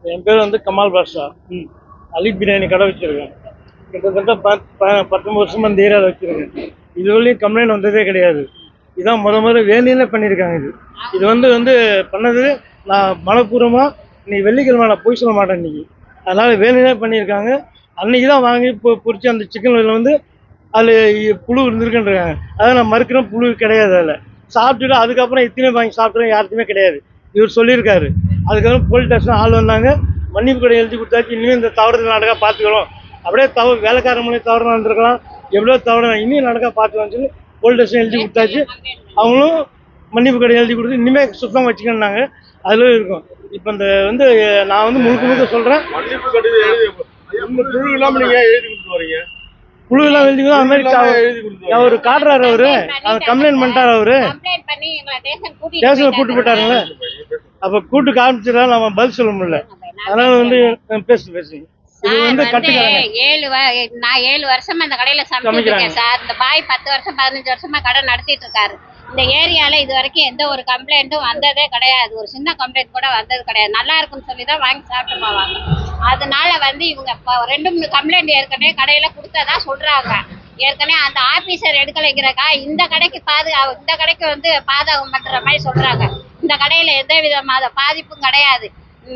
என் பேர் வந்து கமால் பாஷா. அலி பிரியாணி கடை வச்சிருக்கேன். கிட்டத்தட்ட 19 வருஷமா இந்த ஏரியாவில் வச்சிருக்கேன். இதுவரையும் கம்ப்ளைண்ட் வந்ததே கிடையாது. இதான் முதல்ல வேலையில பண்ணியிருக்காங்க. இது வந்து பண்ணது நான் மனப்பூர்வமாக இன்னைக்கு வெள்ளிக்கிழமை நான் போய் சொல்ல மாட்டேன் இன்னைக்கு. அதனால வேலையிலே பண்ணியிருக்காங்க. அன்னைக்கு தான் வாங்கி பொறிச்சு அந்த சிக்கனில் வந்து அதில் புழு இருந்திருக்குன்றாங்க. அதை நான் மறுக்கிறேன், புழு கிடையாது. அதில் சாப்பிட்டுட்டு அதுக்கப்புறம் இத்தனை வாங்கி சாப்பிட்றேன் யாருக்குமே கிடையாது. இவர் சொல்லியிருக்காரு. அதுக்கப்புறம் போலீஸ் ஸ்டேஷன் ஆள் வந்தாங்க, மன்னிப்பு கடை எழுதி கொடுத்தாச்சு. இனிமேல் இந்த தவறுதல் நடக்க பார்த்துக்கிறோம். அப்படியே வேலைக்கார மூலியம் தவறு நடந்திருக்கலாம், எவ்வளோ தவறு இனியும் நடக்க பார்த்துக்கலாம்னு சொல்லி போலீஸ் ஸ்டேஷன் எழுதி கொடுத்தாச்சு. அவங்களும் மன்னிப்பு கடை எழுதி கொடுத்து இனிமேல் சுத்தம் வச்சுக்கணுன்னாங்க. அதில் இருக்கும். இப்போ இந்த நான் முழுக்க சொல்கிறேன். மன்னிப்பு கடிதம் எழுதி புழு இல்லாமல் நீங்கள் எழுதி கொடுத்து வரீங்க. புழு எல்லாம் எழுதிக்கோ அது மாதிரி அவரு காட்டுறாரு. அவரு அதை கம்ப்ளைண்ட் பண்ணிட்டாரு. அவரு ஸ்டேஷன்ல கூட்டு போயிட்டாருங்களே. அப்ப கூட்டு காமிச்சதா நம்ம பதில் சொல்ல முடியல. அதனால பேசுங்க. இது நான் 7 வருஷமா இந்த கடையில சமைச்சிருக்கேன் சார். இந்த பாய் 10 வருஷம் 15 வருஷமா கடை நடத்திட்டு இருக்காரு. இந்த ஏரியால இது வரைக்கும் எந்த ஒரு கம்ப்ளைண்ட்டும் வந்ததே கிடையாது. ஒரு சின்ன கம்ப்ளைண்ட் கூட வந்தது கிடையாது. நல்லா இருக்குன்னு சொல்லி தான் வாங்கி சாப்பிட்டு போவாங்க. அதனால இவங்க 2-3 கம்ப்ளைண்ட் ஏற்கனவே கடையில கொடுத்ததா சொல்றாங்க. ஏற்கனவே அந்த ஆபீசர் எடுக்கலைங்கிறக்கா இந்த கடைக்கு பாதகம் பண்ற மாதிரி சொல்றாங்க. இந்த கடையில எந்த விதமான பாதிப்பும் கிடையாது.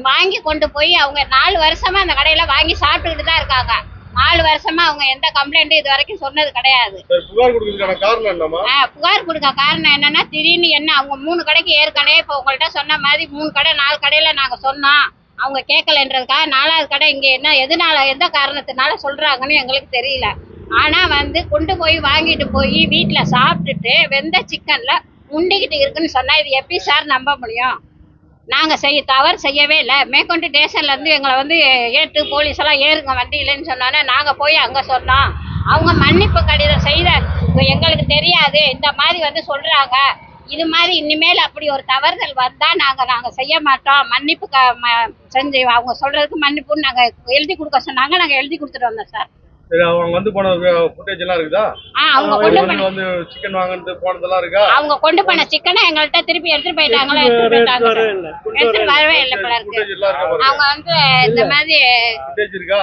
வாங்கி கொண்டு போய் அவங்க 4 வருஷமா அந்த கடையில வாங்கி சாப்பிட்டுக்கிட்டு தான் இருக்காங்க. 4 வருஷமா அவங்க எந்த கம்ப்ளைண்ட்டும் இது வரைக்கும் சொன்னது கிடையாது. புகார் கொடுக்கறதுக்கான காரணம் என்னமா? புகார் கொடுக்க காரணம் என்னன்னா, திடீர்னு அவங்க 3 கடைக்கு ஏற்கனவே இப்போ உங்கள்கிட்ட சொன்ன மாதிரி 3 கடை 4 கடையில நாங்க சொன்னோம், அவங்க கேட்கலன்றதுக்காக 4வது கடை இங்க எந்த காரணத்தினால சொல்றாங்கன்னு எங்களுக்கு தெரியல. ஆனா கொண்டு போய் வாங்கிட்டு போய் வீட்டுல சாப்பிட்டுட்டு வெந்த சிக்கன்ல முண்டிக்கிட்டு இருக்குன்னு சொன்னா இது எப்படி சார் நம்ப முடியும்? நாங்க தவறு செய்யவே இல்லை. மேற்கொண்டு ஸ்டேஷன்ல இருந்து எங்களை ஏற்று போலீஸ் எல்லாம் ஏறுங்க வண்டியிலன்னு சொன்னோன்னே நாங்க போய் அங்க சொன்னோம். அவங்க மன்னிப்பு கடிதம் செய்த எங்களுக்கு தெரியாது இந்த மாதிரி சொல்றாங்க. இது மாதிரி இனிமேல் அப்படி ஒரு தவறுதல் வந்தா நாங்க செய்ய மாட்டோம். மன்னிப்பு செஞ்சு அவங்க சொல்றதுக்கு மன்னிப்புன்னு நாங்க எழுதி கொடுக்க சொன்னாங்க. நாங்க எழுதி கொடுத்துட்டு வந்தோம் சார். அவங்க போன ஃபுட்டேஜ் எல்லாம் இருக்குதா? அவங்க சிக்கன் வாங்கிட்டு போனதெல்லாம் இருக்கா? அவங்க கொண்டு போன சிக்கனை எங்கள்கிட்ட திருப்பி எடுத்துட்டு போயிட்டாங்களா? எடுத்துட்டு வரவே இல்லை போல இருக்கு. அவங்க இந்த மாதிரி இருக்கா?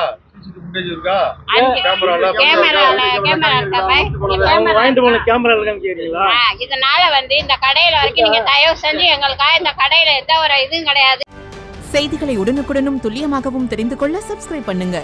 இதனால இந்த கடையில வரைக்கும் நீங்க தயவு செஞ்சு எங்களுக்காக இந்த கடையில எந்த ஒரு இதுவும் கிடையாது. செய்திகளை உடனுக்குடனும் துல்லியமாகவும் தெரிந்து கொள்ள சப்ஸ்கிரைப் பண்ணுங்க.